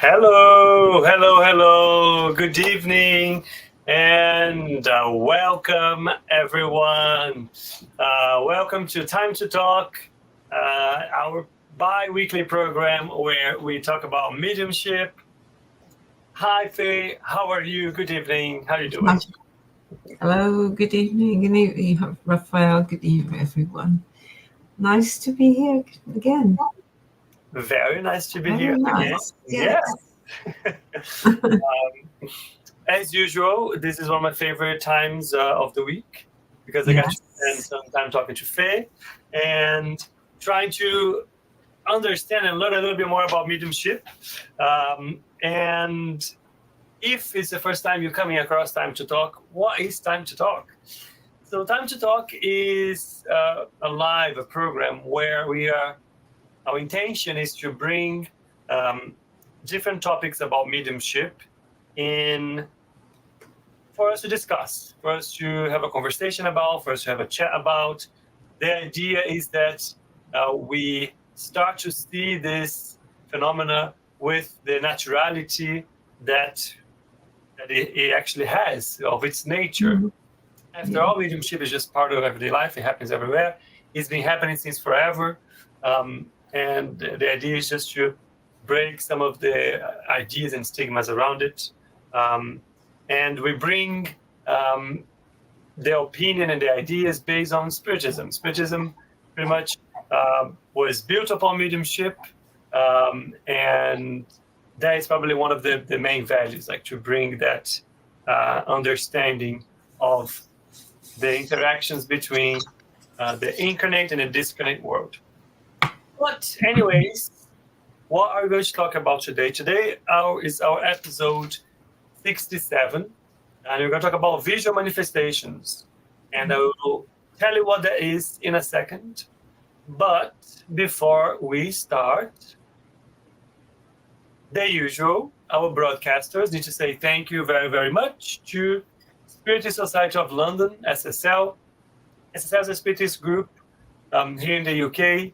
Hello. Good evening, and welcome everyone. Welcome to Time to Talk, our bi-weekly program where we talk about mediumship. Hi, Faye. How are you? Good evening. How are you doing? Hello, good evening. Good evening, Rafael. Good evening, everyone. Nice to be here again. Very nice to be Very here nice. again. Yes. As usual, this is one of my favorite times of the week because I got to spend some time talking to Faye and trying to understand and learn a little bit more about mediumship. And if it's the first time you're coming across Time to Talk, what is Time to Talk? So Time to Talk is a program where our intention is to bring different topics about mediumship for us to discuss, for us to have a conversation about, for us to have a chat about. The idea is that we start to see this phenomena with the naturality that it actually has of its nature. Mm-hmm. After all, mediumship is just part of everyday life. It happens everywhere. It's been happening since forever. And the idea is just to break some of the ideas and stigmas around it. And we bring the opinion and the ideas based on Spiritism. Spiritism pretty much was built upon mediumship, and that is probably one of the main values, like to bring that understanding of the interactions between the incarnate and the discarnate world. But anyways, what are we going to talk about today? Today is our episode 67, and we're going to talk about visual manifestations. And I will tell you what that is in a second. But before we start, the usual, our broadcasters need to say thank you very, very much to Spiritist Society of London, SSL. SSL is a Spiritist group here in the UK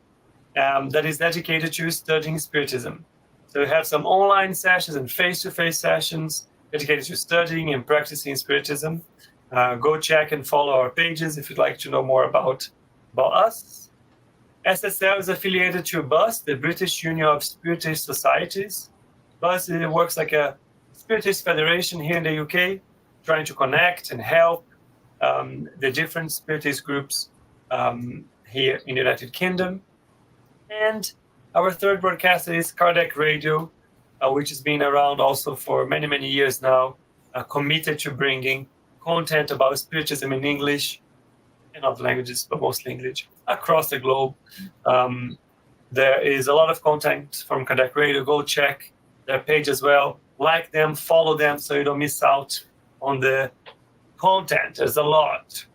that is dedicated to studying Spiritism. So we have some online sessions and face-to-face sessions dedicated to studying and practicing Spiritism. Go check and follow our pages if you'd like to know more about us. SSL is affiliated to BUS, the British Union of Spiritist Societies. BUS works like a Spiritist federation here in the UK, trying to connect and help the different Spiritist groups here in the United Kingdom. And our third broadcaster is Kardec Radio, which has been around also for many, many years now, committed to bringing content about Spiritism in English and other languages, but mostly English, across the globe. There is a lot of content from Kardec Radio. Go check their page as well. Like them, follow them so you don't miss out on the content. There's a lot.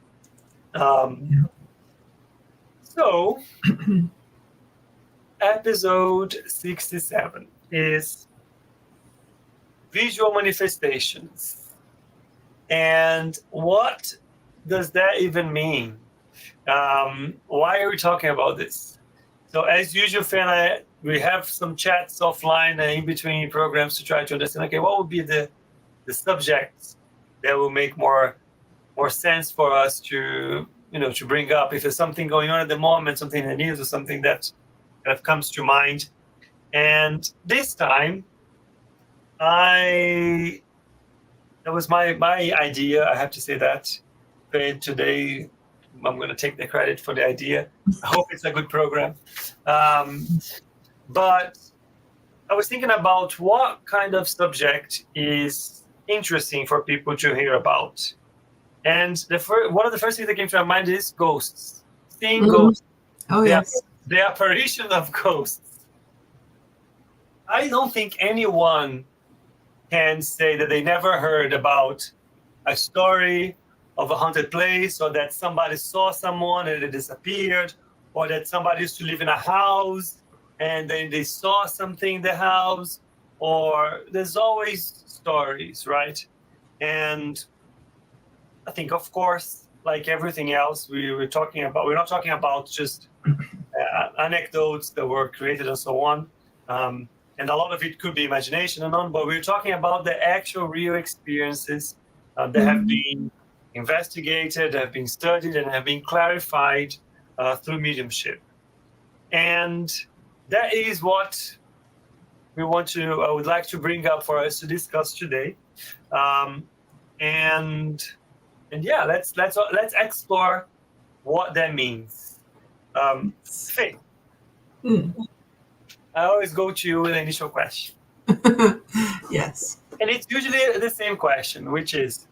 So, episode 67 is visual manifestations. And what does that even mean? Why are we talking about this? So as usual, Faye and I, we have some chats offline and in between programs to try to understand, okay, what would be the subjects that will make more sense for us to bring up if there's something going on at the moment, something in the news or something that kind of comes to mind. And this time, that was my idea. I have to say that. But today, I'm going to take the credit for the idea. I hope it's a good program. But I was thinking about what kind of subject is interesting for people to hear about. And one of the first things that came to my mind is ghosts. Seeing ghosts. Oh, yes. The apparition of ghosts. I don't think anyone can say that they never heard about a story of a haunted place, or that somebody saw someone and it disappeared, or that somebody used to live in a house and then they saw something in the house, or there's always stories, right? And I think, of course, like everything else we're not talking about just anecdotes that were created and so on. and a lot of it could be imagination and on, but we're talking about the actual real experiences that have been investigated, have been studied, and have been clarified through mediumship. And that is what I would like to bring up for us to discuss today. And yeah, let's explore what that means. Faye, I always go to you with the initial question. Yes. And it's usually the same question, which is,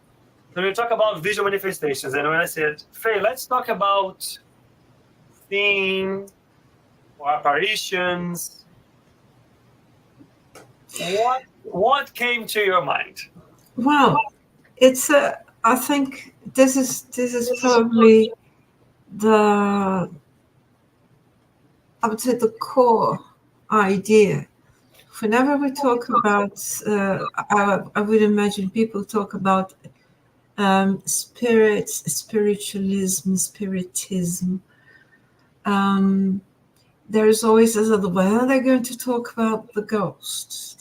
when we talk about visual manifestations, and when I said, Faye, let's talk about seeing or apparitions, what came to your mind? Well, I think this is probably I would say the core idea. Whenever we talk about, I would imagine people talk about spirits, spiritualism, spiritism. There's always this other way. Are they going to talk about the ghosts?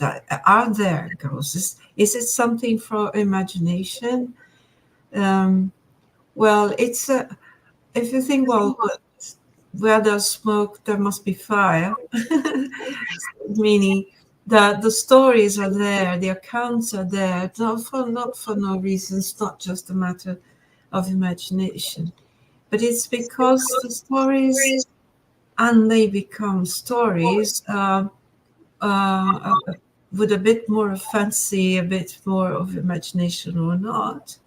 Are there ghosts? Is it something for imagination? Well, it's if you think, well, where there's smoke, there must be fire. Meaning that the stories are there, the accounts are there, not for no reason. It's not just a matter of imagination, but it's because the stories, and they become stories with a bit more of fancy, a bit more of imagination or not.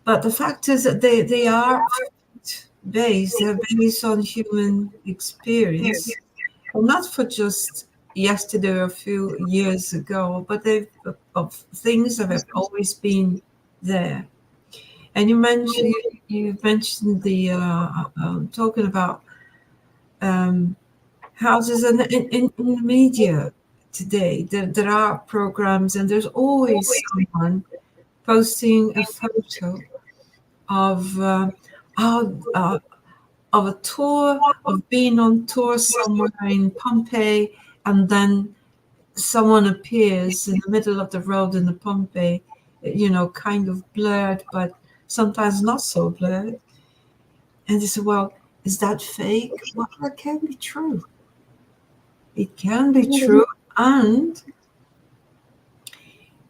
But the fact is that they are based, they're based on human experience, well, not for just yesterday or a few years ago, but of things that have always been there. And you mentioned the talking about houses in the media today. There are programs, and there's always someone posting a photo of a tour, of being on tour somewhere in Pompeii, and then someone appears in the middle of the road in the Pompeii, kind of blurred, but sometimes not so blurred. And they say, well, is that fake? Well, that can be true. It can be true, and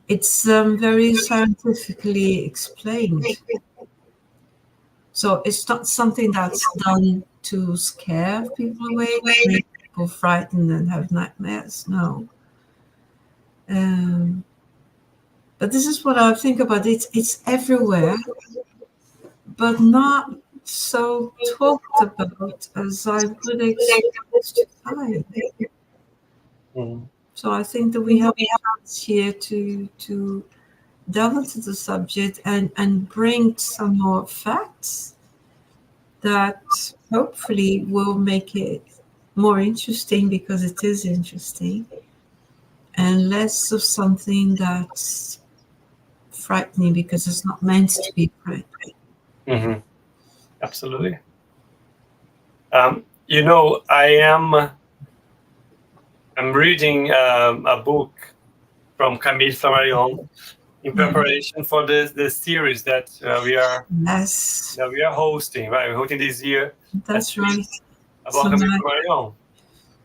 it's very scientifically explained. So it's not something that's done to scare people away, make people frightened and have nightmares. No. But this is what I think about. It's everywhere, but not so talked about as I would expect. So I think that we have a chance here to delve into the subject and bring some more facts that hopefully will make it more interesting, because it is interesting, and less of something that's frightening, because it's not meant to be frightening. Mm-hmm. Absolutely. I'm reading a book from Camille Flammarion in preparation for the series that we are hosting. Right, we're hosting this year. That's right. About Camille Flammarion.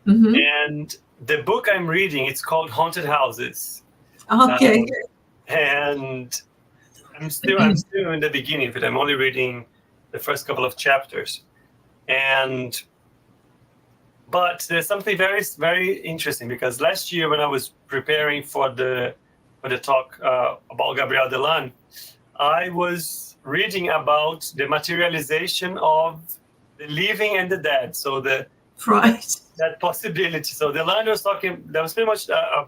Mm-hmm. And the book I'm reading, it's called Haunted Houses. Okay. And I'm still in the beginning of it. I'm only reading the first couple of chapters, but there's something very, very interesting, because last year when I was preparing for the talk about Gabriel Delan, I was reading about the materialization of the living and the dead. So that possibility. So Delan was talking. That was pretty much a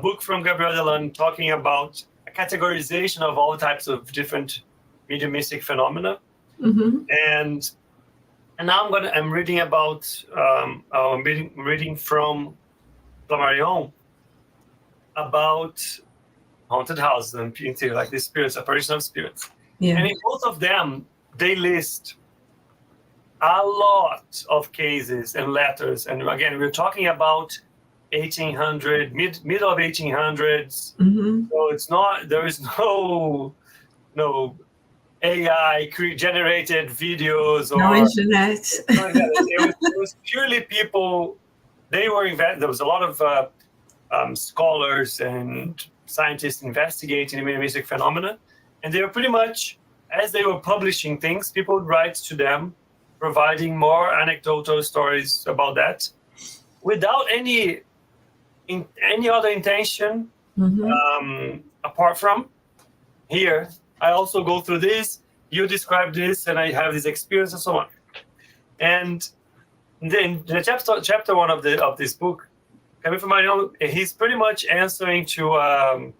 book from Gabriel Delan talking about a categorization of all types of different mediumistic phenomena. Mm-hmm. And now I'm reading about reading from Flammarion about haunted houses and like the spirits, apparition of spirits. Yeah. And in both of them, they list a lot of cases and letters. And again, we're talking about 1800, middle of 1800s. Mm-hmm. So it's not, there is no AI generated videos or No internet. it was purely people. There was a lot of scholars and scientists investigating the mediumistic phenomena, and they were pretty much, as they were publishing things, people would write to them, providing more anecdotal stories about that, without any other intention, apart from, here, I also go through this, you describe this, and I have this experience, and so on. And then the chapter 1 of this book, coming from my own, he's pretty much answering to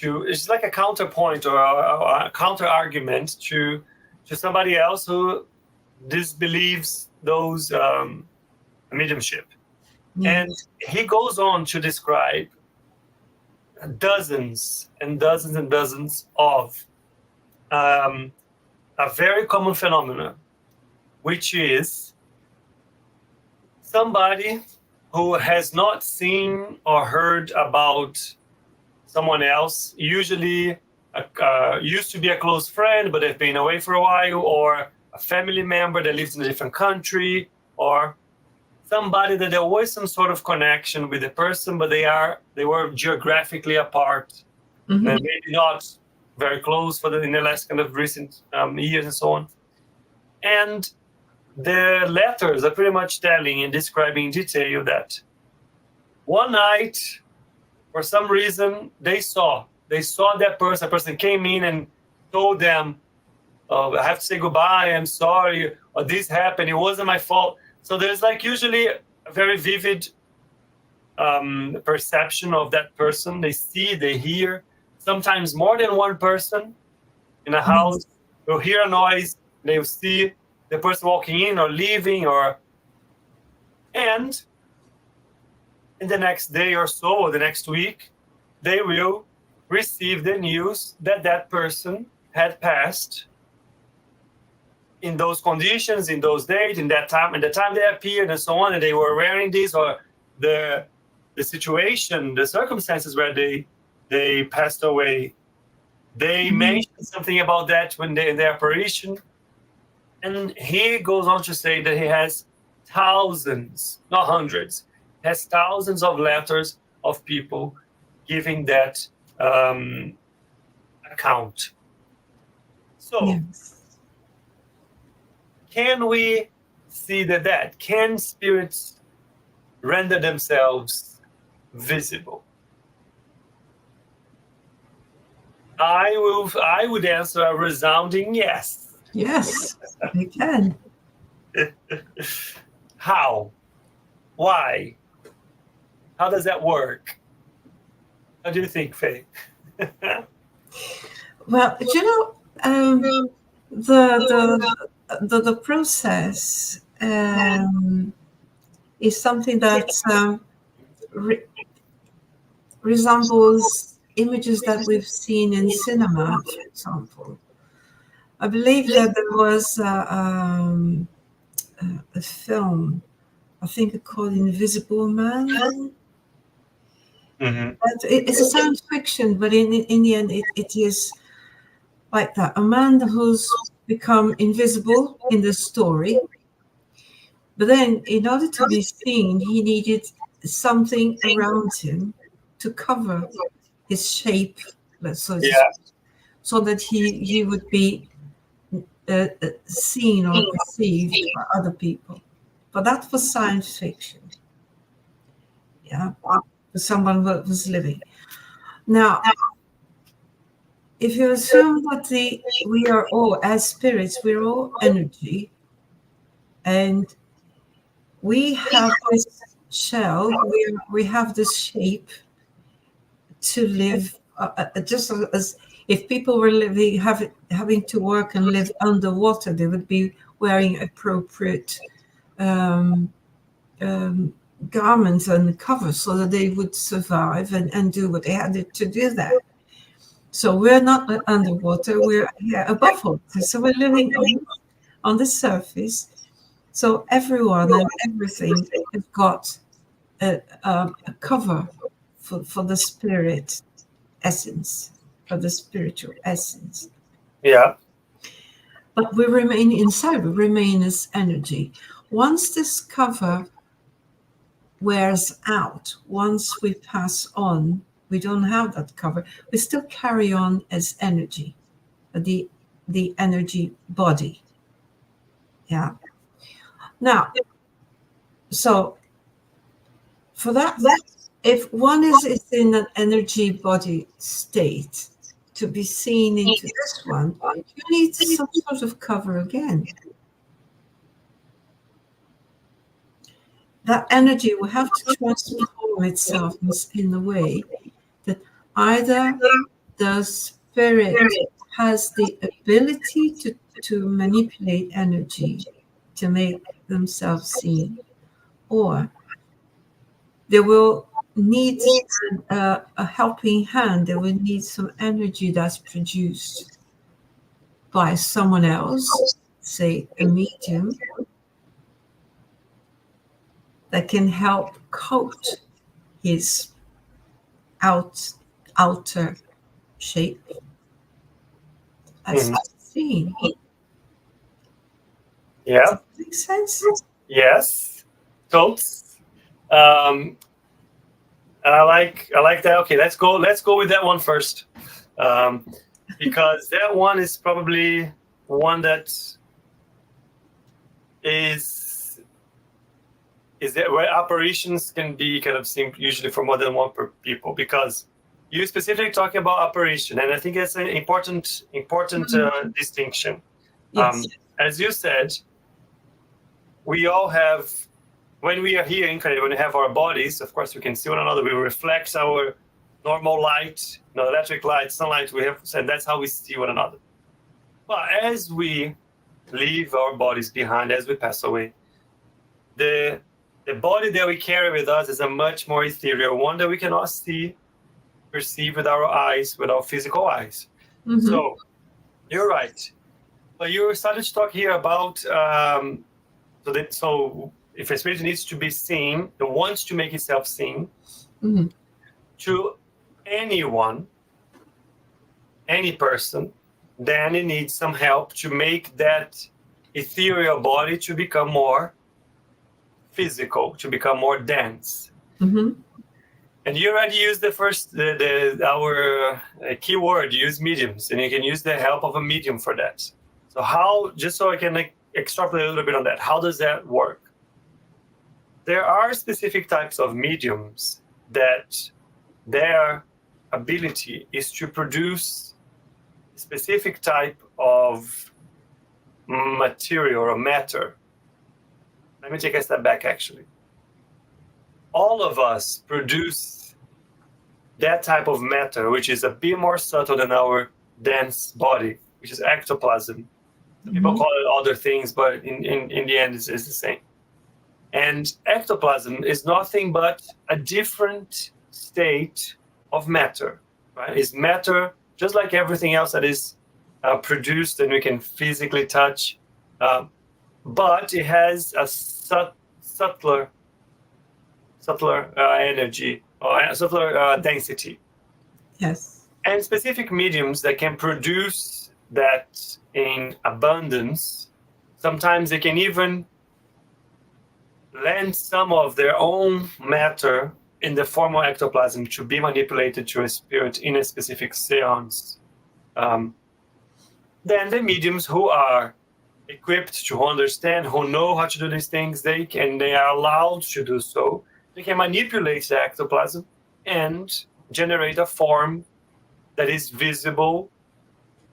it's like a counterpoint or a counter argument to somebody else who disbelieves those mediumship. And he goes on to describe dozens and dozens and dozens of a very common phenomenon, which is somebody who has not seen or heard about someone else, usually used to be a close friend, but they've been away for a while, or a family member that lives in a different country, or somebody that there was some sort of connection with the person, but they were geographically apart, and maybe not very close in the last kind of recent years and so on. And the letters are pretty much telling and describing in detail that one night, for some reason, they saw that person. A person came in and told them, "Oh, I have to say goodbye. I'm sorry. Or this happened. It wasn't my fault." So there's like usually a very vivid perception of that person. They see, they hear. Sometimes more than one person in a house will hear a noise. They will see the person walking in or leaving, and in the next day or so, or the next week, they will receive the news that that person had passed in those conditions, in those dates, in that time, and the time they appeared, and so on, and they were wearing this, or the situation, the circumstances where they passed away. They mentioned something about that when in their apparition. And he goes on to say that he has thousands, not hundreds, has thousands of letters of people giving that account. So, can we see that? Can spirits render themselves visible? I would answer a resounding yes. Yes, they can. How? Why? How does that work? How do you think, Faye? Well, the process is something that resembles images that we've seen in cinema, for example. I believe that there was a film, I think called Invisible Man. It's a science fiction, but in the end, it is like that. A man who's become invisible in the story, but then in order to be seen, he needed something around him to cover his shape, so that he would be seen or perceived by other people. But that was science fiction. Yeah, for someone who was living. Now, if you assume that we are all, as spirits, we're all energy, and we have this shell, we have this shape to live, just as if people were having to work and live underwater, they would be wearing appropriate garments and covers so that they would survive and do what they had to do that. So we're not underwater, we're above water. So we're living on the surface. So everyone and everything has got a cover for the spirit essence, for the spiritual essence. Yeah. But we remain inside, we remain as energy. Once this cover wears out, once we pass on, we don't have that cover. We still carry on as energy, the energy body. Yeah. Now, so for that, if one is in an energy body state, to be seen into this one, you need some sort of cover again. That energy will have to transform itself in a way that either the spirit has the ability to manipulate energy to make themselves seen, or they will need a helping hand. They will need some energy that's produced by someone else, say a medium, that can help coat his outer shape as seen. Yeah. Does that make sense? Yes. Totes. And I like that. Okay, let's go with that one first. Because that one is probably one that is that where operations can be kind of seen usually for more than one people, because you specifically talking about operation, and I think that's an important distinction. Yes. As you said, we all have, when we are here incarnated, when we have our bodies, of course we can see one another, we reflect our normal light, electric light, sunlight, we have said that's how we see one another. But as we leave our bodies behind, as we pass away, the body that we carry with us is a much more ethereal one that we cannot see, perceive with our eyes, with our physical eyes. Mm-hmm. So you're right. But you started to talk here about so if a spirit needs to be seen, it wants to make itself seen to anyone, any person, then it needs some help to make that ethereal body to become more physical, to become more dense. Mm-hmm. And you already used our keyword, use mediums, and you can use the help of a medium for that. So how, just so I can extrapolate a little bit on that, how does that work? There are specific types of mediums that their ability is to produce a specific type of material or matter. Let me take a step back, actually. All of us produce that type of matter, which is a bit more subtle than our dense body, which is ectoplasm. Mm-hmm. People call it other things, but in the end, it's the same. And ectoplasm is nothing but a different state of matter, right? It's matter, just like everything else that is produced and we can physically touch, but it has a subtler energy or subtler density. Yes. And specific mediums that can produce that in abundance, sometimes they can even lend some of their own matter in the form of ectoplasm to be manipulated to a spirit in a specific seance. Then the mediums who are equipped to understand, who know how to do these things, they are allowed to do so. They can manipulate the ectoplasm and generate a form that is visible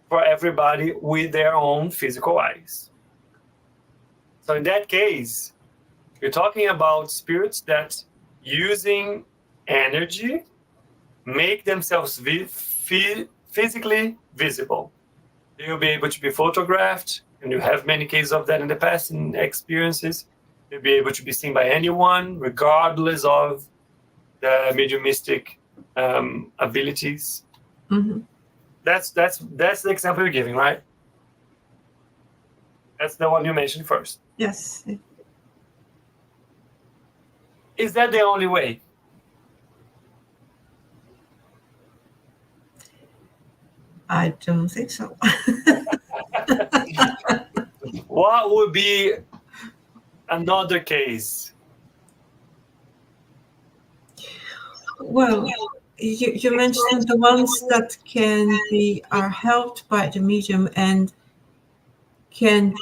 for everybody with their own physical eyes. So in that case, you're talking about spirits that, using energy, make themselves physically visible. They'll be able to be photographed, and you have many cases of that in the past in experiences. They'll be able to be seen by anyone, regardless of the mediumistic abilities. Mm-hmm. That's the example you're giving, right? That's the one you mentioned first. Yes. Is that the only way? I don't think so. What would be another case? Well, you mentioned the ones that are helped by the medium and can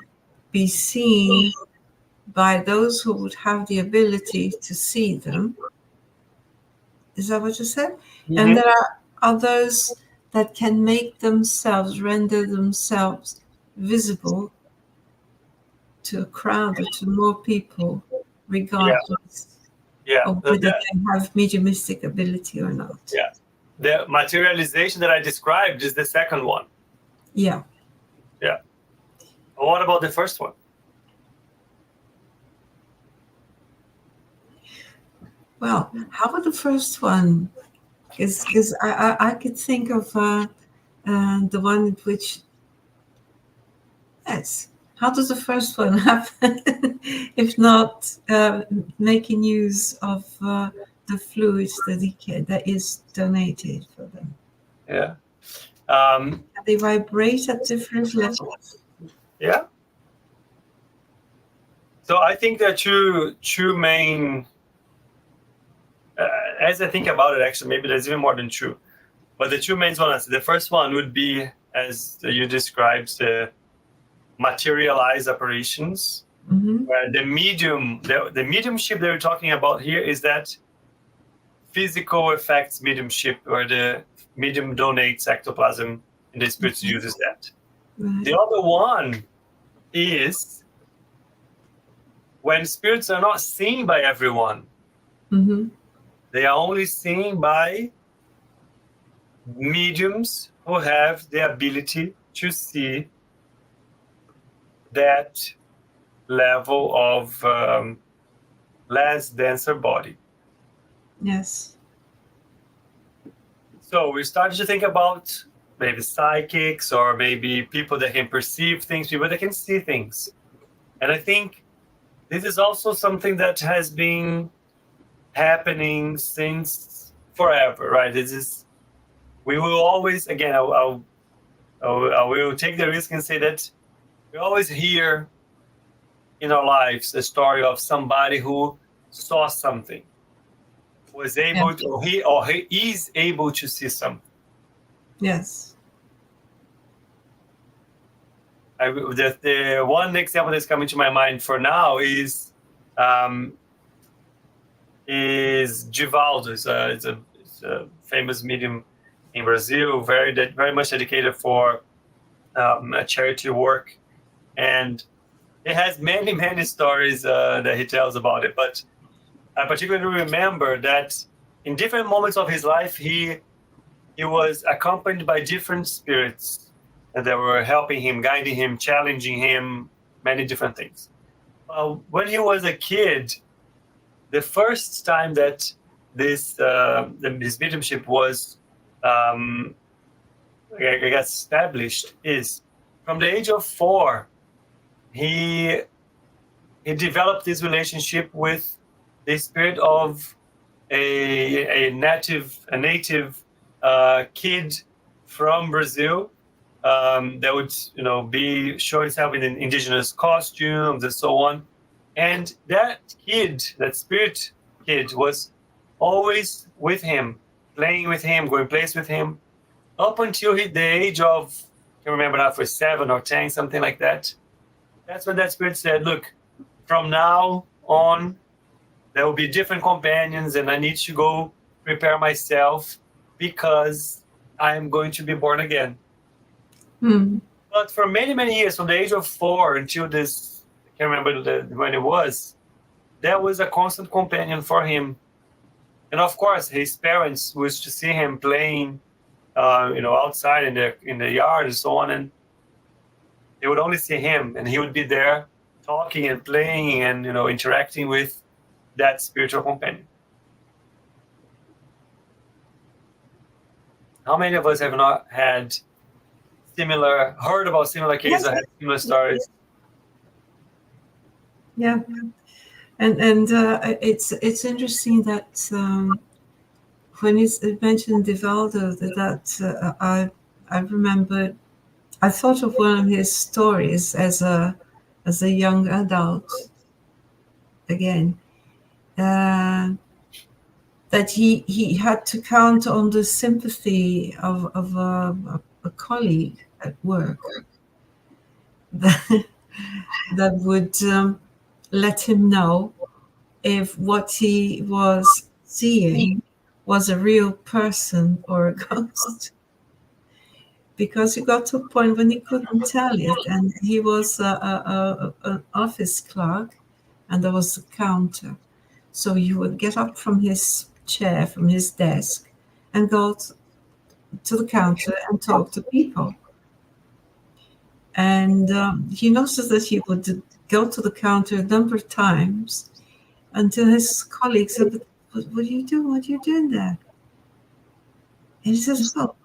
be seen by those who would have the ability to see them. Is that what you said? Mm-hmm. And there are others that can render themselves visible to a crowd or to more people, regardless of whether they have mediumistic ability or not. Yeah. The materialization that I described is the second one. Yeah. Yeah. What about the first one? Well, how about the first one? Because I could think of the one in which, yes, how does the first one happen if not making use of the fluids that is donated for them? Yeah. They vibrate at different levels. Yeah. So I think there are two main. As I think about it, actually, maybe there's even more than two. But the two main ones. The first one would be, as you described, the materialized apparitions, where the mediumship that we're talking about here is that physical effects mediumship, where the medium donates ectoplasm and the spirit uses that. Right. The other one is when spirits are not seen by everyone. They are only seen by mediums who have the ability to see that level of less denser body. Yes. So we started to think about maybe psychics or maybe people that can perceive things, people that can see things. And I think this is also something that has been happening since forever, right? We will always, again, I will take the risk and say that we always hear in our lives a story of somebody who saw something, was able to, he is able to see something. Yes. The one example that's coming to my mind for now is Givaldo. It's a famous medium in Brazil, very much dedicated for a charity work, and he has many stories that he tells about it. But I particularly remember that in different moments of his life, he was accompanied by different spirits that were helping him, guiding him, challenging him, many different things. When he was a kid, the first time that this mediumship was established is from the age of 4. He developed this relationship with the spirit of a native kid from Brazil that would be showing himself in indigenous costumes and so on. And that spirit kid was always with him, playing with him, going place with him, up until the age of, I can't remember now, for 7 or 10, something like that. That's when that spirit said, look, from now on, there will be different companions and I need to go prepare myself because I am going to be born again. But for many years, from the age of 4 until this, I can't remember when it was, that was a constant companion for him. And of course, his parents used to see him playing, outside in the yard and so on, and they would only see him, and he would be there talking and playing and interacting with that spiritual companion. How many of us have not heard about similar cases or had similar stories? Yeah, and it's interesting that when you mentioned Divaldo, I remembered. I thought of one of his stories as a young adult again. Uh, that he had to count on the sympathy of a colleague at work that, that would let him know if what he was seeing was a real person or a ghost. Because he got to a point when he couldn't tell it, and he was an office clerk, and there was a counter. So he would get up from his chair, from his desk, and go to the counter and talk to people. And he noticed that he would go to the counter a number of times until his colleagues said, "But what are you doing? What are you doing there?" And he says, "Well,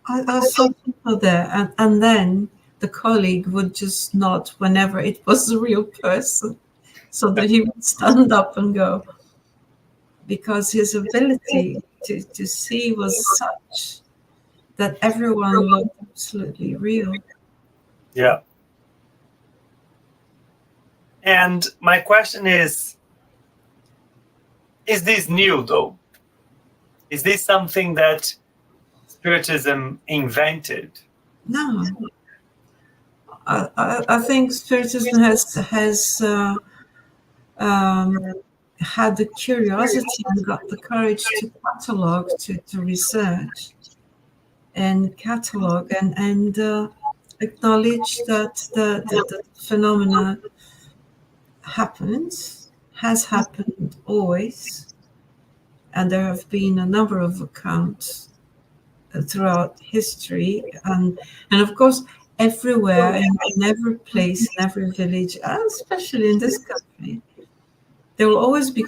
I saw people there." And then the colleague would just nod whenever it was a real person, so that he would stand up and go, because his ability to see was such that everyone looked absolutely real. Yeah. And my question is this new, though? Is this something that Spiritism invented? No, I think Spiritism has had the curiosity and got the courage to catalog, to research and catalog and acknowledge that the phenomena happens, has happened always, and there have been a number of accounts throughout history, and of course everywhere, in every place, in every village, and especially in this country, there will always be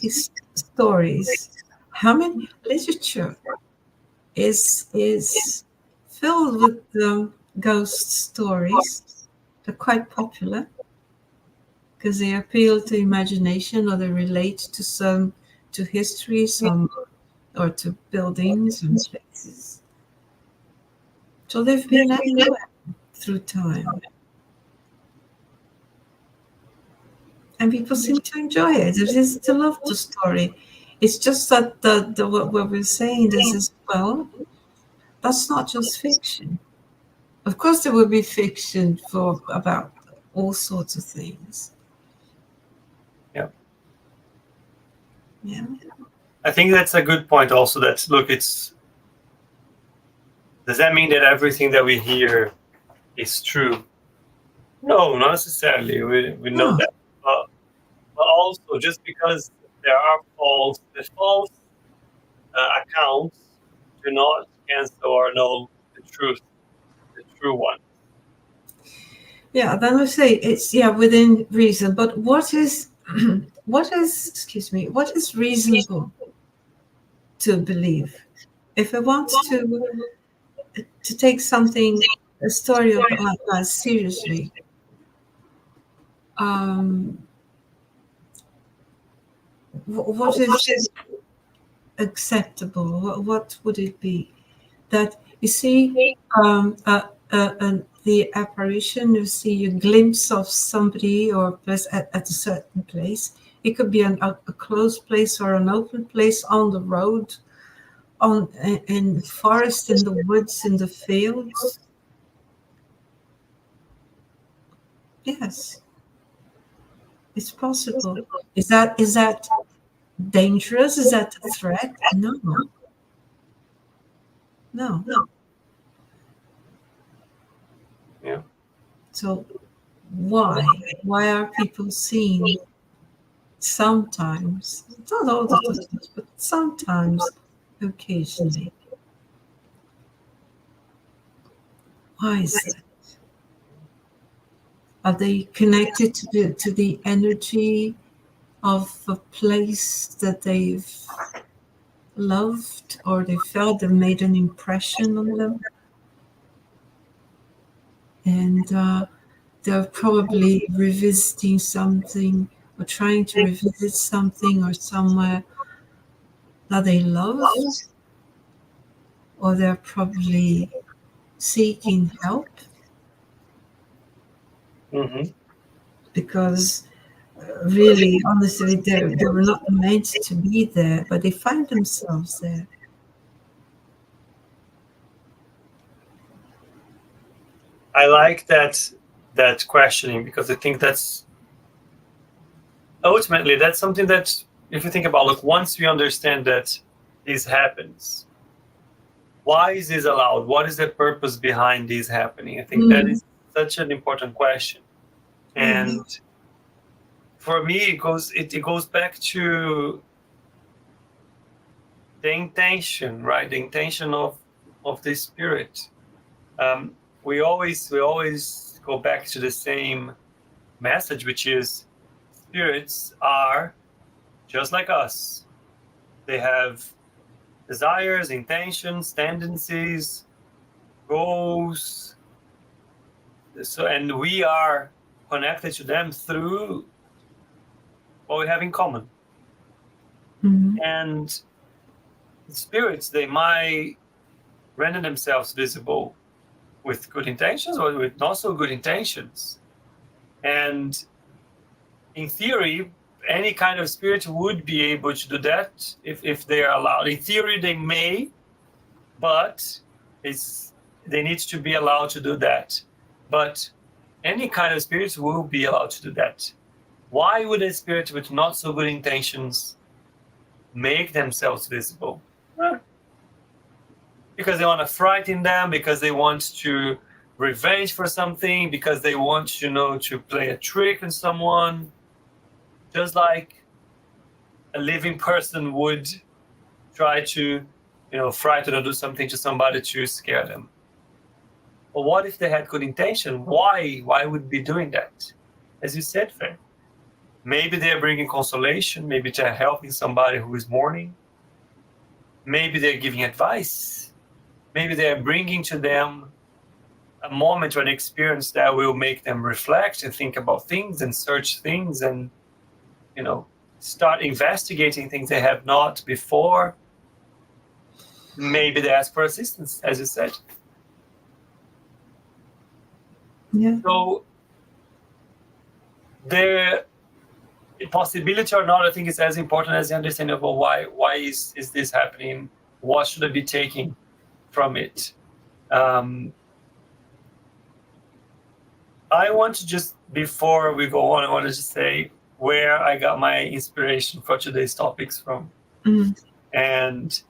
stories. How many literature is filled with ghost stories? They're quite popular because they appeal to imagination, or they relate to history, some or to buildings and places. So they've been everywhere through time. And people seem to enjoy it. It is to love the story. It's just that what we're saying is as well, that's not just fiction. Of course, there will be fiction for about all sorts of things. Yeah. Yeah. I think that's a good point also, that, look, does that mean that everything that we hear is true? No, not necessarily. We know No. that. But also, just because there are false accounts do not cancel or know the true one. Yeah, then we say it's within reason. But what is what is reasonable to believe? If I want to take something, a story of like seriously, what is acceptable? What would it be? That you see the apparition, you see a glimpse of somebody or a place at a certain place. It could be a closed place or an open place, on the road, in the forest, in the woods, in the fields. Yes, it's possible. Is that dangerous? Is that a threat? No. Yeah. So why are people seeing sometimes, not all the time, but sometimes, occasionally? Why is that? Are they connected to the energy of a place that they've loved, or they felt that made an impression on them? And they're probably revisiting something or trying to revisit something or somewhere that they love, or they're probably seeking help because really, honestly, they were not meant to be there, but they find themselves there. I like that questioning, because I think that's ultimately that's something that, if you think about, look, once we understand that this happens, why is this allowed? What is the purpose behind this happening? I think that is such an important question. And for me, it goes back to the intention, right? The intention of the spirit. We always go back to the same message, which is spirits are just like us. They have desires, intentions, tendencies, goals. So, and we are connected to them through what we have in common. And spirits, they might render themselves visible with good intentions or with not so good intentions. And in theory, any kind of spirit would be able to do that if they are allowed. In theory, they may, but they need to be allowed to do that. But any kind of spirits will be allowed to do that. Why would a spirit with not so good intentions make themselves visible? Because they want to frighten them, because they want to revenge for something, because they want to play a trick on someone, just like a living person would try to frighten or do something to somebody to scare them. But what if they had good intention? Why would they be doing that? As you said, Faye, maybe they're bringing consolation, maybe they're helping somebody who is mourning, maybe they're giving advice, maybe they're bringing to them a moment or an experience that will make them reflect and think about things and search things and start investigating things they have not before. Maybe they ask for assistance, as you said. Yeah. So the possibility or not, I think, is as important as the understanding of why is this happening? What should I be taking from it? I want to just, before we go on, I want to just say where I got my inspiration for today's topics from. And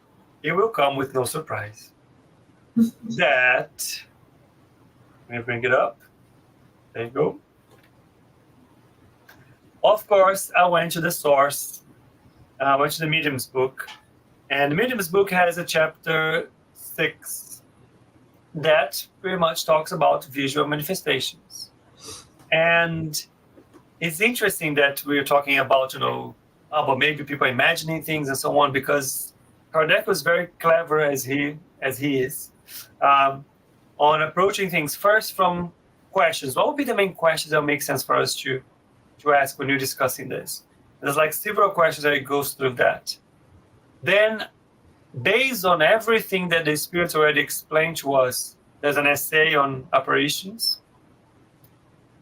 it will come with no surprise. That, let me bring it up. There you go. Of course, I went to the source. I went to the Medium's book. And the Medium's book has a chapter 6 that pretty much talks about visual manifestations. And it's interesting that we're talking about, about maybe people imagining things and so on, because Kardec was very clever as he is on approaching things first from questions. What would be the main questions that would make sense for us to ask when you're discussing this? There's like several questions that it goes through that. Then, based on everything that the spirits already explained to us, there's an essay on apparitions.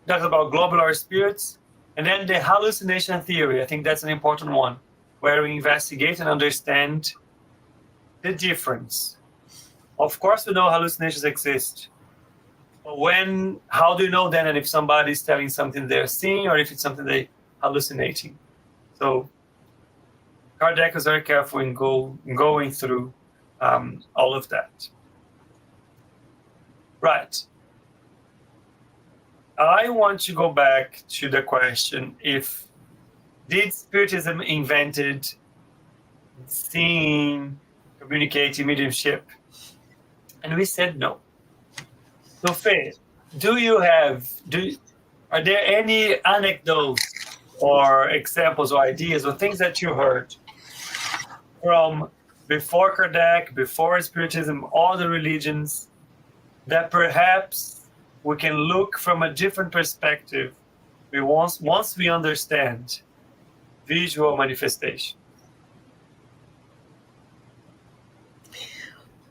It talks about globular spirits. And then the hallucination theory, I think that's an important one, where we investigate and understand the difference. Of course, we know hallucinations exist. But how do you know then, and if somebody's telling something they're seeing or if it's something they're hallucinating? So Kardec was very careful in going through all of that. Right. I want to go back to the question, did Spiritism invented seeing, communicating, mediumship? And we said no. So Faye, are there any anecdotes or examples or ideas or things that you heard from before Kardec, before Spiritism, all the religions, that perhaps we can look from a different perspective once we understand visual manifestation?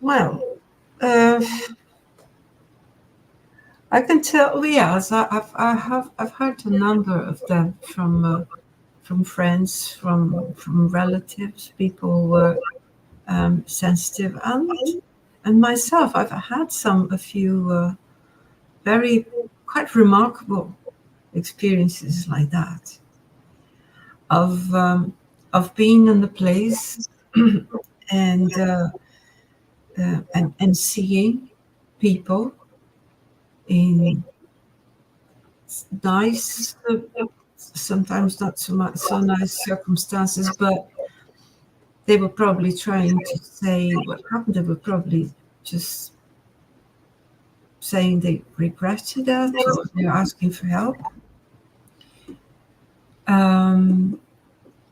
Well, I can tell. Yes, I've heard a number of them from friends, from relatives, people who were sensitive, and myself. I've had a few very quite remarkable experiences like that of being in the place and and seeing people in nice, sometimes not so nice circumstances, but they were probably trying to say what happened. They were probably just saying they regretted that or they're asking for help.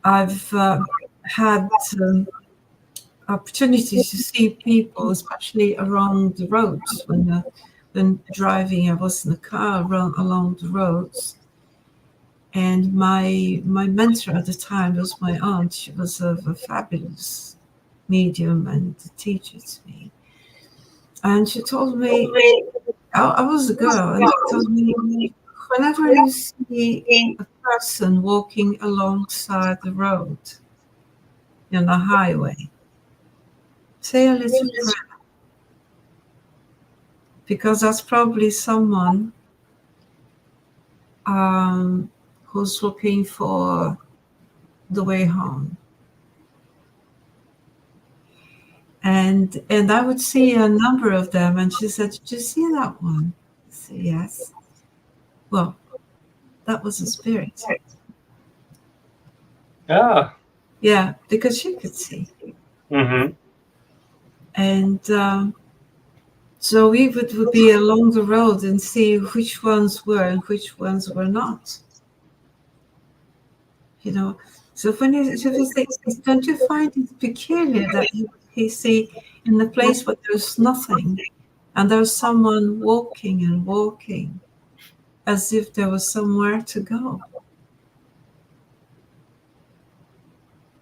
I've had opportunities to see people, especially around the roads when driving. I was in a car along the roads, and my mentor at the time was my aunt. She was a fabulous medium and teacher to me, and she told me I was a girl, and she told me whenever you see a person walking alongside the road on the highway, say a little prayer, because that's probably someone who's looking for the way home. And I would see a number of them, and she said, "Did you see that one?" I said, "Yes." Well, that was a spirit. Ah. Yeah, because she could see. Mm-hmm. And so we would be along the road and see which ones were and which ones were not. You know, so when you think, don't you find it peculiar that you see in the place where there's nothing, and there's someone walking and walking as if there was somewhere to go?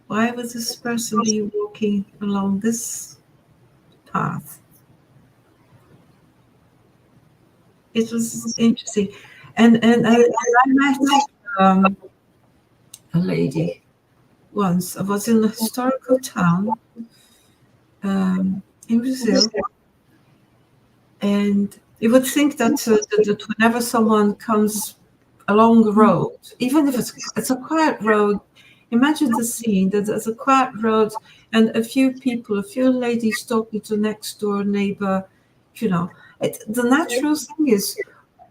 Why would this person be walking along this path? It was interesting. And I met a lady once. I was in a historical town in Brazil, and you would think that whenever someone comes along the road, even if it's a quiet road, imagine the scene that there's a quiet road and a few ladies talking to next door neighbor. You know, the natural thing is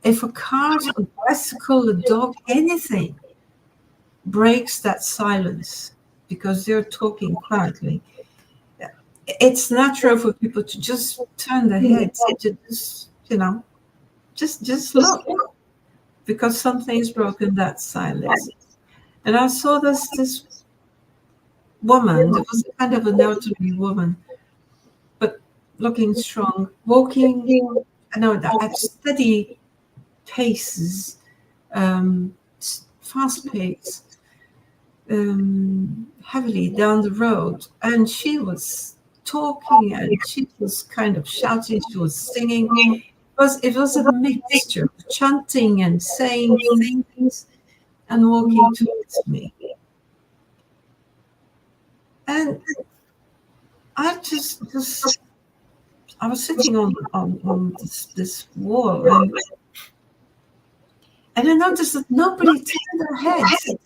if a car, a bicycle, a dog, anything breaks that silence because they're talking quietly, it's natural for people to just turn their heads to just, just look, because something's broken that silence. And I saw this woman. It was kind of an elderly woman, but looking strong, walking, at steady paces, fast pace, heavily down the road. And she was talking and she was kind of shouting, she was singing. It was a mixture of chanting and saying things and walking towards me. And I I was sitting on this wall, and I noticed that nobody turned their heads.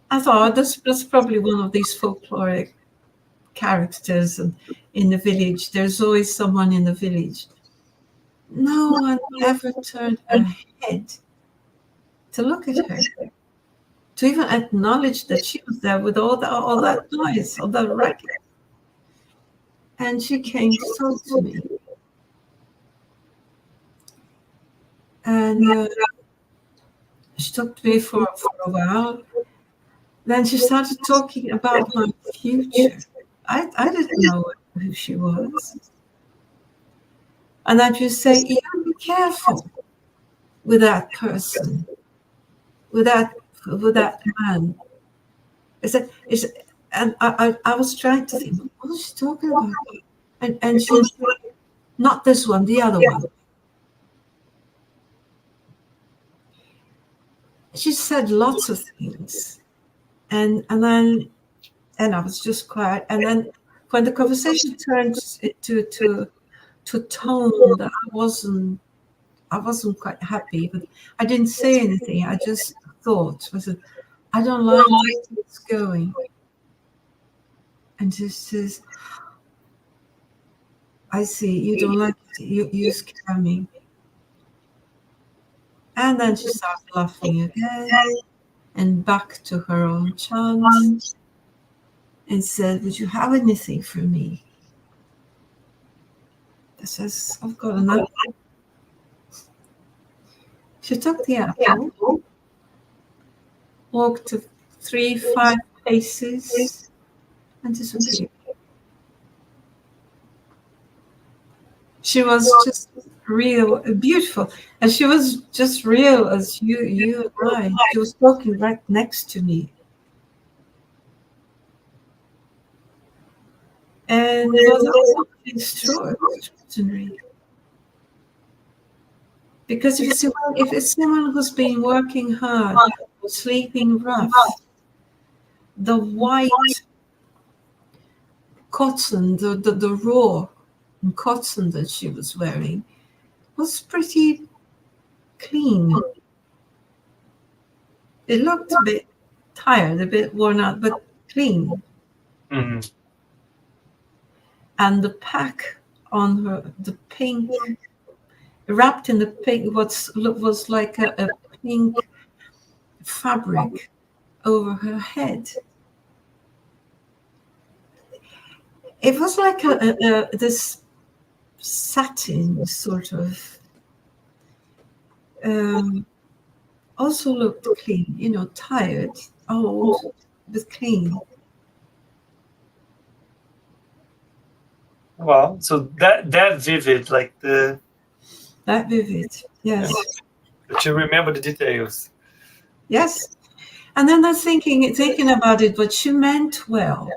I thought that's probably one of these folkloric characters, and in the village, there's always someone in the village. No one ever turned her head to look at her, to even acknowledge that she was there with all that noise, all that racket. And she came to talk to me. And she talked to me for a while. Then she started talking about my future. I didn't know who she was. And I just say, you gotta be careful with that person, with that man. And I was trying to think, what was she talking about? And she was not this one, the other one. She said lots of things, and I was just quiet. And then when the conversation turned to tone that I wasn't quite happy, but I didn't say anything. I just thought, I said, I don't like where it's going. And she says, I see, you don't like it, you scare me. And then she started laughing again and back to her own chant and said, would you have anything for me? I says, I've got an apple. She took the apple, walked 3-5 paces, and disappeared. She was just real, beautiful, and she was just real as you and I. She was walking right next to me, and it was extraordinary. Because if it's someone who's been working hard, sleeping rough, the white cotton, the raw cotton that she was wearing was pretty clean. It looked a bit tired, a bit worn out, but clean. Mm-hmm. And the pack on her, the pink, wrapped in the pink, what was like a pink fabric over her head. It was like this satin sort of. Also looked clean, tired, old, but clean. Wow, so that vivid, like that vivid, yes. But you remember the details. Yes, and then I'm thinking about it, but she meant well.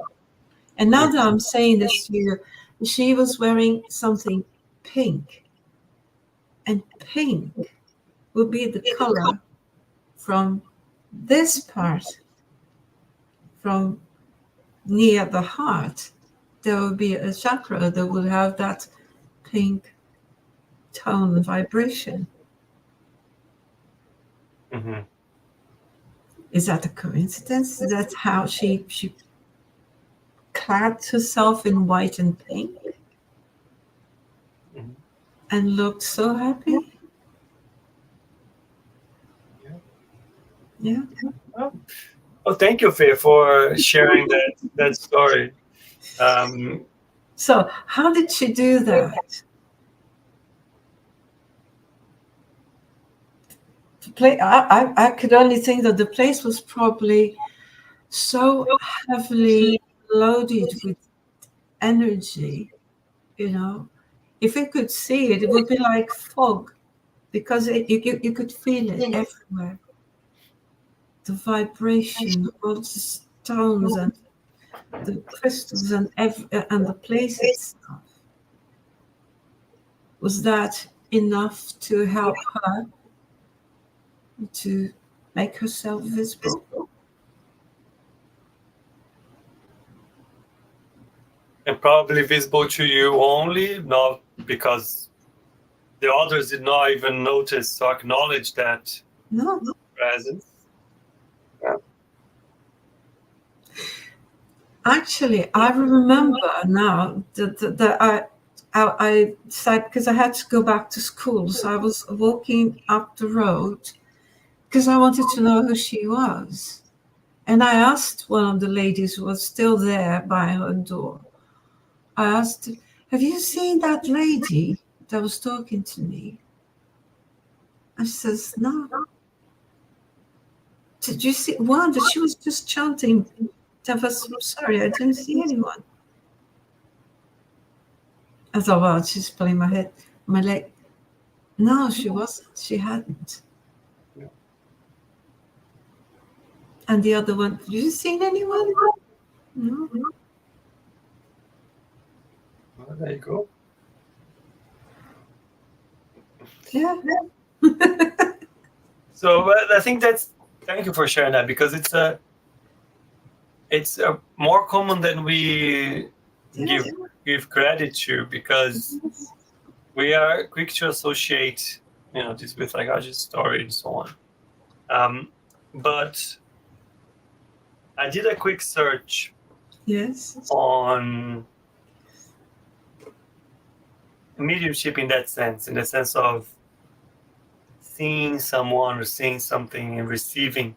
And now that I'm saying this to you, she was wearing something pink, and pink would be the color from this part, from near the heart. There will be a chakra that will have that pink tone and vibration. Mm-hmm. Is that a coincidence? That's how she clad herself in white and pink, Mm-hmm. and looked so happy. Yeah. Well, thank you, Faye, for sharing that story. So how did she do that? I could only think that the place was probably so heavily loaded with energy, If you could see it, it would be like fog, because you could feel it everywhere. The vibration of the stones and the crystals and the place itself. Was that enough to help her to make herself visible? And probably visible to you only, not because the others did not even notice or acknowledge that presence. Yeah. Actually, I remember now that I said, because I had to go back to school, so I was walking up the road because I wanted to know who she was. And I asked one of the ladies who was still there by her door, I asked, have you seen that lady that was talking to me? And she says, no. Did you see one that she was just chanting? I was sorry, I didn't see anyone. I thought, well, she's pulling my leg. No, she wasn't. She hadn't. And the other one, have you seen anyone? No. Well, there you go. Yeah. So I think thank you for sharing that, because it's more common than we give credit to, because we are quick to associate, this with like Aj's story and so on. But I did a quick search Yes. on mediumship in that sense, in the sense of seeing someone or seeing something and receiving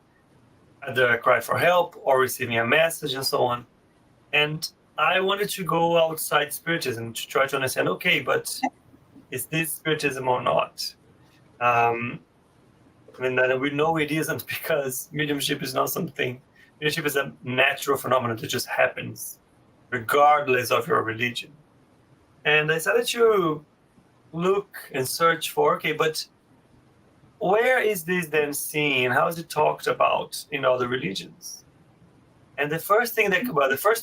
either a cry for help or receiving a message and so on. And I wanted to go outside Spiritism to try to understand, okay, but is this Spiritism or not? We know it isn't, because mediumship is not something, mediumship is a natural phenomenon that just happens regardless of your religion. And I started to look and search for, okay, but where is this then seen? How is it talked about in other religions? And the first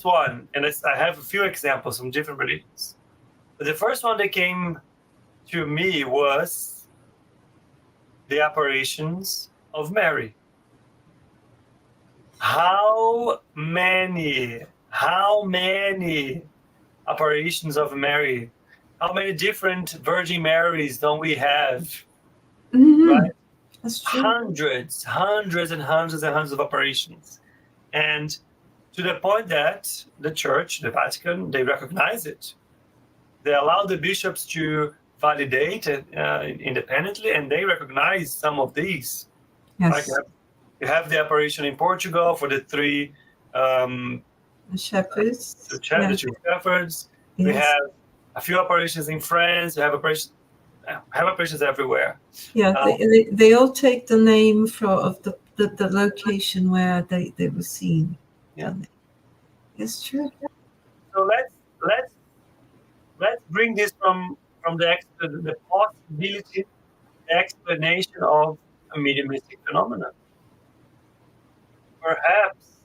one, and I have a few examples from different religions, but the first one that came to me was the apparitions of Mary. How many apparitions of Mary? How many different Virgin Marys don't we have? Mm-hmm. Right? That's true. Hundreds and hundreds of apparitions. And to the point that the Church, the Vatican, they recognize it. They allow the bishops to validate it independently, and they recognize some of these. Yes. Right? You have the apparition in Portugal for the three shepherds. The two shepherds. Yes. We have a few apparitions in France. We have apparitions everywhere. Yeah, they all take the name of the location where they were seen. Yeah, it's true. So let's bring this from the possibility, the explanation of a mediumistic phenomenon. Perhaps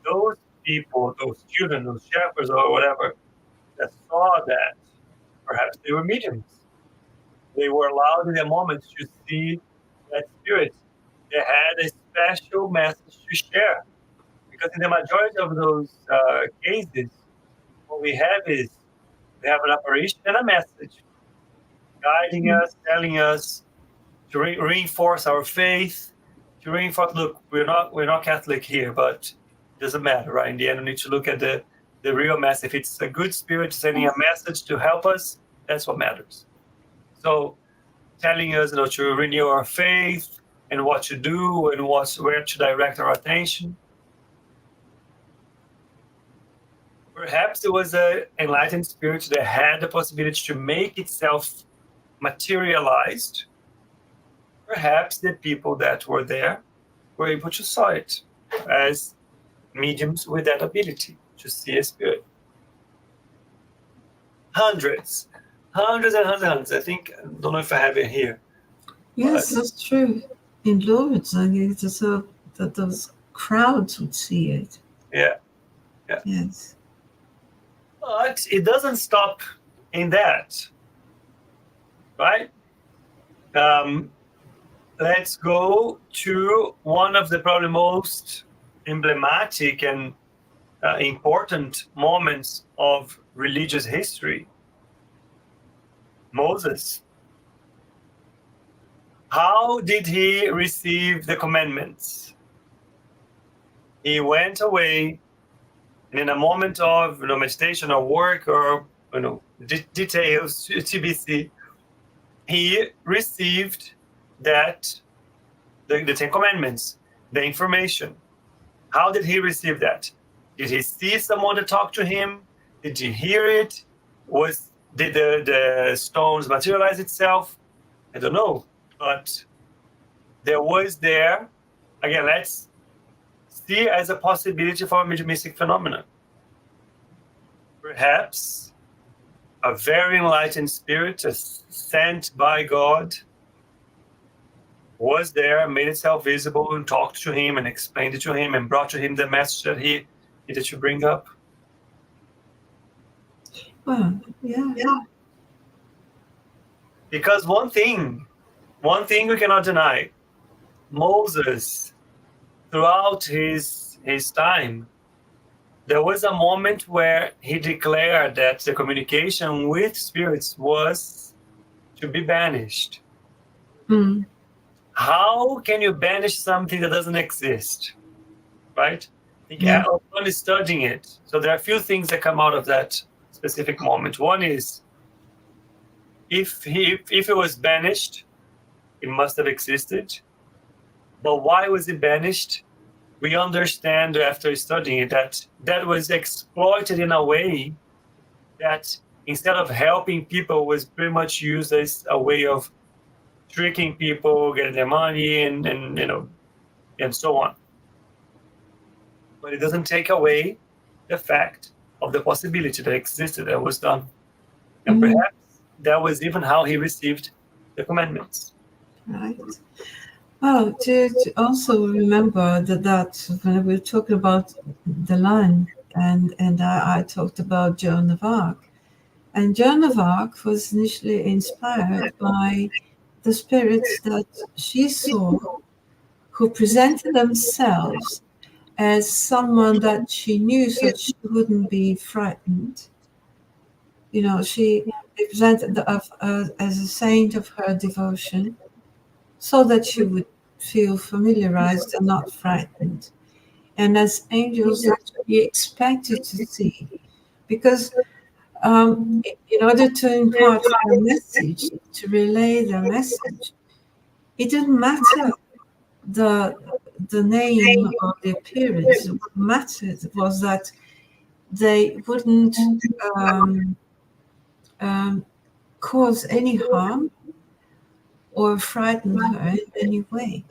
those people, those children, those shepherds or whatever, that saw that, perhaps they were mediums. They were allowed in a moment to see that spirit. They had a special message to share. Because in the majority of those cases, what we have is we have an apparition and a message guiding us, telling us to reinforce our faith, to reinforce, look, we're not Catholic here, but it doesn't matter, right? In the end, we need to look at the real message. If it's a good spirit sending a message to help us, that's what matters. So telling us, to renew our faith and what to do and where to direct our attention. Perhaps it was an enlightened spirit that had the possibility to make itself materialized. Perhaps the people that were there were able to saw it as mediums with that ability to see a spirit. Hundreds. I think, I don't know if I have it here. Yes, that's true. In Lourdes, I think that those crowds would see it. Yeah. Yes. But it doesn't stop in that, right? Let's go to one of the probably most emblematic and important moments of religious history. Moses. How did he receive the commandments? He went away, and in a moment of meditation or work or details to be seen, he received that the Ten Commandments, the information. How did he receive that? Did he see someone to talk to him? Did he hear it? Did the stones materialize itself? I don't know, but there was there. Again, let's see as a possibility for a mediumistic phenomenon. Perhaps a very enlightened spirit, sent by God, was there, made itself visible, and talked to him and explained it to him and brought to him the message that he needed to bring up. Well, yeah. Because one thing we cannot deny, Moses, throughout his time, there was a moment where he declared that the communication with spirits was to be banished. Mm. How can you banish something that doesn't exist? Right? I think Yeah. one is studying it. So there are a few things that come out of that specific moment. One is, if it was banished, it must have existed. But why was it banished? We understand after studying it that was exploited in a way that instead of helping people was pretty much used as a way of tricking people, getting their money and and so on. But it doesn't take away the fact of the possibility that existed, that was done. And perhaps that was even how he received the commandments. Right. Well, to also remember that when we were talking about the line, and I talked about Joan of Arc, and Joan of Arc was initially inspired by the spirits that she saw, who presented themselves as someone that she knew, so that she wouldn't be frightened. You know, she presented as a saint of her devotion, so that she would feel familiarized and not frightened, and as angels that she expected to see, because in order to impart their message, to relay their message, it didn't matter the name or the appearance. What mattered was that they wouldn't cause any harm or frighten her in any way,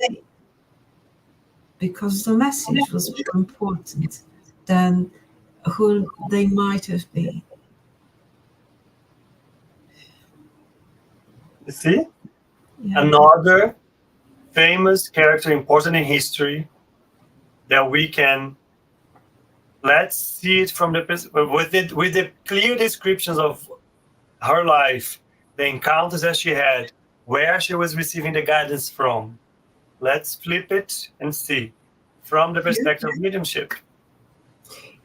because the message was more important than who they might have been. You see? Yeah. Another famous character important in history that we can, let's see it from the with the clear descriptions of her life, the encounters that she had, where she was receiving the guidance from. Let's flip it and see from the perspective of mediumship.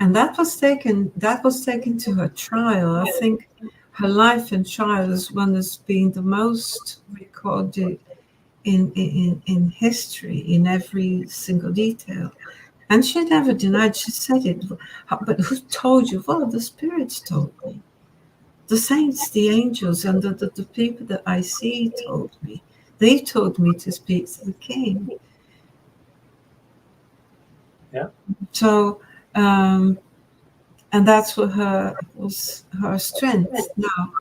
And that was taken to her trial. I think her life and trial is one that's been the most recorded in history, in every single detail. And she never denied, she said it. But who told you? Well, the spirits told me. The saints, the angels, and the people that I see told me. They told me to speak to the king. Yeah. So, and that's what was her strength. Now,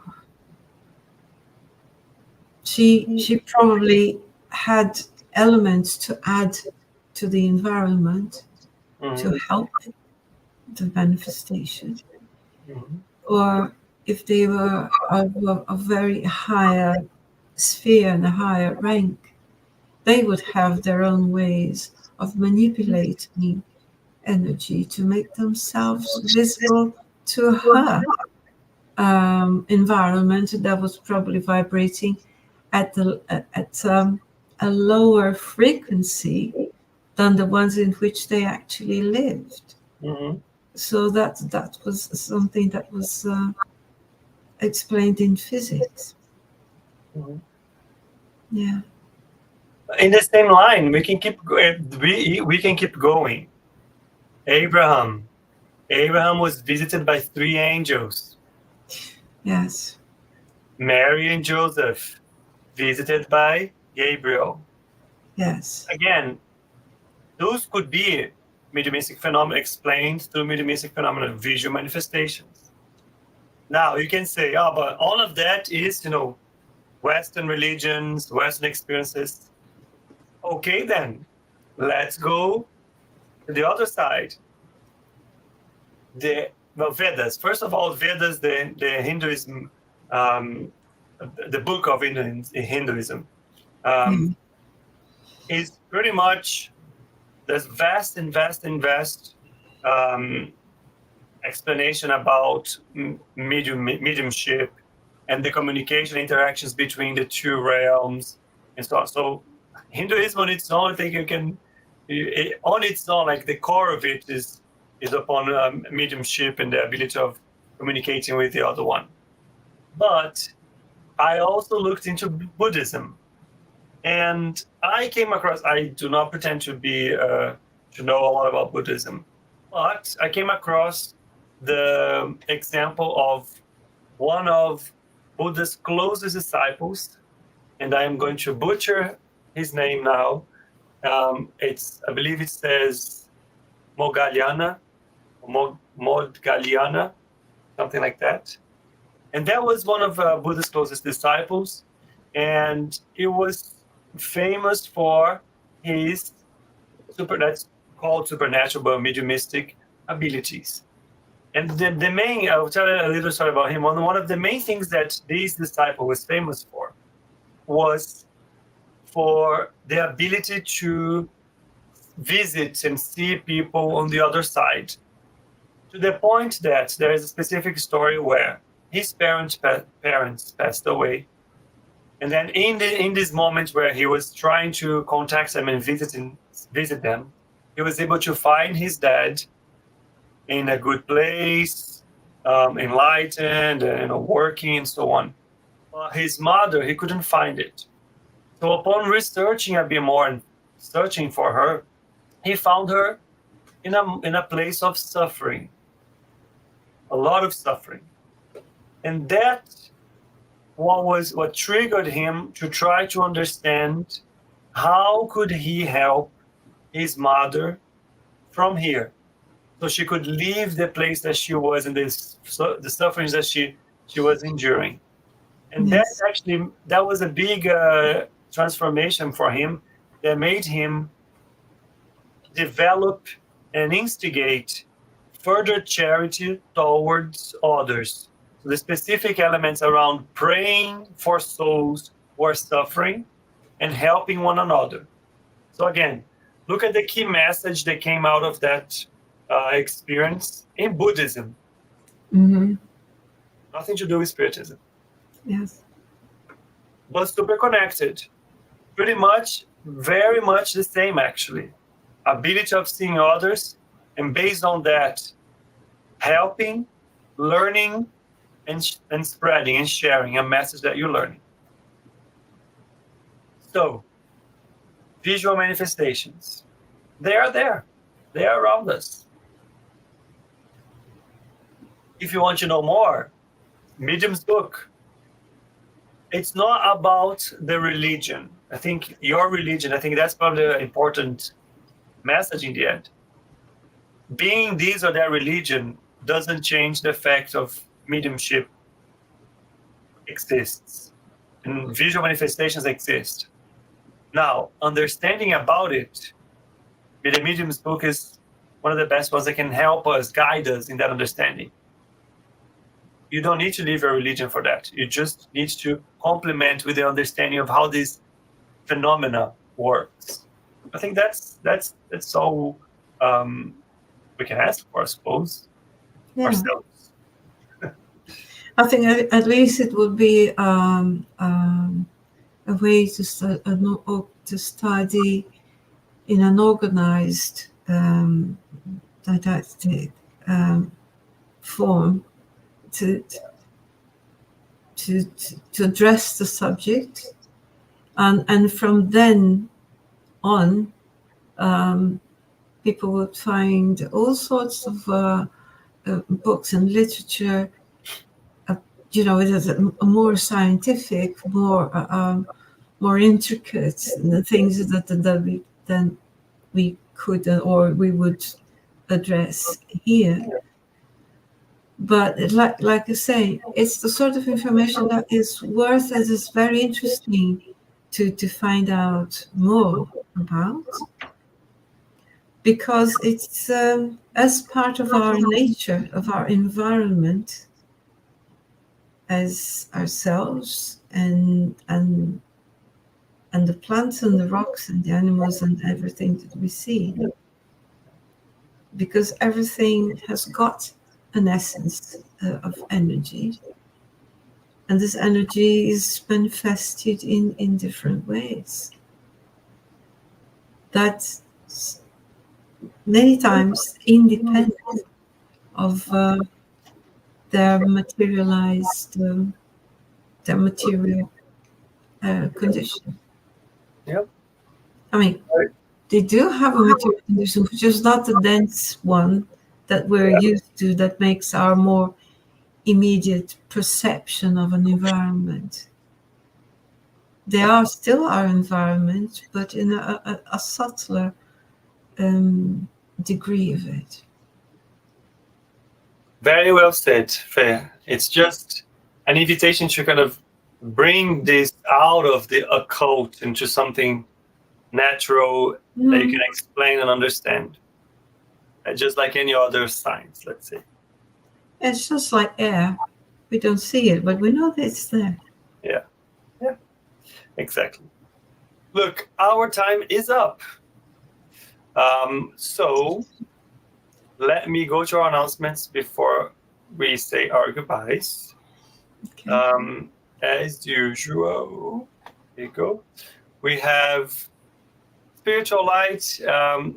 she probably had elements to add to the environment to help the manifestation, or if they were of a very higher sphere and a higher rank, they would have their own ways of manipulating energy to make themselves visible to her environment that was probably vibrating at a lower frequency than the ones in which they actually lived. So that was something that was explained in physics. Yeah. In the same line, we can keep we can keep going. Abraham was visited by 3 angels. Yes. Mary and Joseph, visited by Gabriel. Yes. Again, those could be mediumistic phenomena explained through mediumistic phenomena, visual manifestations. Now you can say, oh, but all of that is, Western religions, Western experiences. Okay, then let's go to the other side. The Vedas. First of all, Vedas, the Hinduism, the book of Hinduism. is pretty much this vast explanation about mediumship and the communication interactions between the two realms and so on. So Hinduism on its own, I think on its own, like the core of it is upon mediumship and the ability of communicating with the other one. But I also looked into Buddhism, and I came across. I do not pretend to know a lot about Buddhism, but I came across the example of one of Buddha's closest disciples, and I am going to butcher his name now. I believe it says Moggallana, Moggallana, something like that. And that was one of Buddha's closest disciples, and he was famous for his that's called supernatural but mediumistic abilities. And the main, I'll tell you a little story about him. One of the main things that this disciple was famous for was for the ability to visit and see people on the other side, to the point that there is a specific story where his parents passed away. And then in this moment where he was trying to contact them and visit them, he was able to find his dad in a good place, enlightened, working and so on. His mother, he couldn't find it. So upon researching a bit more and searching for her, he found her in a place of suffering, a lot of suffering. And that what triggered him to try to understand how could he help his mother from here, so she could leave the place that she was and the sufferings that she was enduring. And Yes. that was a big transformation for him that made him develop and instigate further charity towards others. So the specific elements around praying for souls who are suffering and helping one another. So again, look at the key message that came out of that experience in Buddhism. Mm-hmm. Nothing to do with Spiritism. Yes. But super connected. Pretty much, very much the same actually. Ability of seeing others, and based on that, helping, learning, and spreading and sharing a message that you're learning. So, visual manifestations. They are there. They are around us. If you want to know more, Medium's book. It's not about the religion. I think your religion, I think that's probably an important message in the end. Being this or that religion doesn't change the fact of mediumship exists and visual manifestations exist. Now, understanding about it, the Medium's book is one of the best ones that can help us, guide us in that understanding. You don't need to leave a religion for that. You just need to complement with the understanding of how this phenomena works. I think that's all we can ask for, I suppose, ourselves. I think at least it would be a way to study in an organized didactic form to address the subject, and from then on, people would find all sorts of books and literature. It is a more scientific, more intricate things than we could or we would address here. But like I say, it's the sort of information that is very interesting to find out more about, because it's as part of our nature, of our environment as ourselves, and and the plants and the rocks and the animals and everything that we see. Because everything has got an essence of energy. And this energy is manifested in different ways. That's many times independent of their materialized, their material condition. Yep. I mean, they do have a material condition, which is not the dense one that we're used to, that makes our more immediate perception of an environment. They are still our environment, but in a subtler degree of it. Very well said, Faye. It's just an invitation to kind of bring this out of the occult into something natural that you can explain and understand. Just like any other science, let's say. It's just like air. We don't see it, but we know that it's there. Yeah. Exactly. Look, our time is up. So let me go to our announcements before we say our goodbyes. Okay. As usual, here you go. We have Spiritual Light.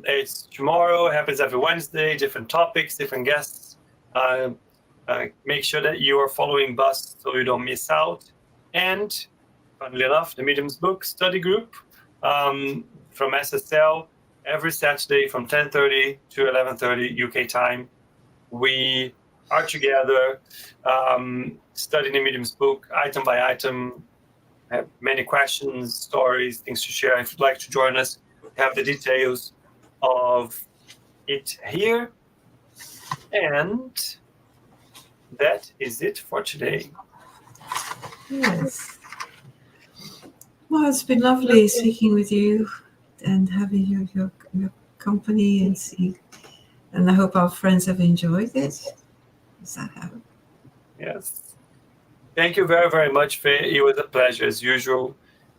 It's tomorrow. It happens every Wednesday. Different topics, different guests. Make sure that you are following Bus so you don't miss out. And funnily enough, the Medium's Book Study Group from SSL every Saturday from 10:30 to 11:30 UK time. We are together studying the Medium's Book item by item. I have many questions, stories, things to share. If you'd like to join us, have the details of it here. And that is it for today. Yes. Well, it's been lovely speaking with you and having your company and I hope our friends have enjoyed it. Does that happen? Yes. Thank you very, very much, Faye. It was a pleasure as usual.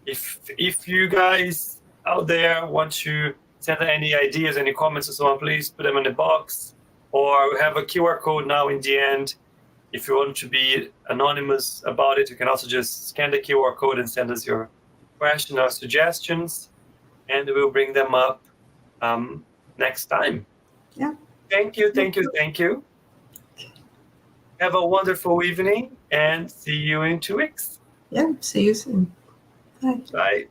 If you guys out there want to send any ideas, any comments or so on, please put them in the box, or we have a QR code now in the end. If you want to be anonymous about it, you can also just scan the QR code and send us your question or suggestions, and we'll bring them up next time. Yeah. Thank you. Have a wonderful evening and see you in 2 weeks. Yeah, see you soon. Bye. Bye.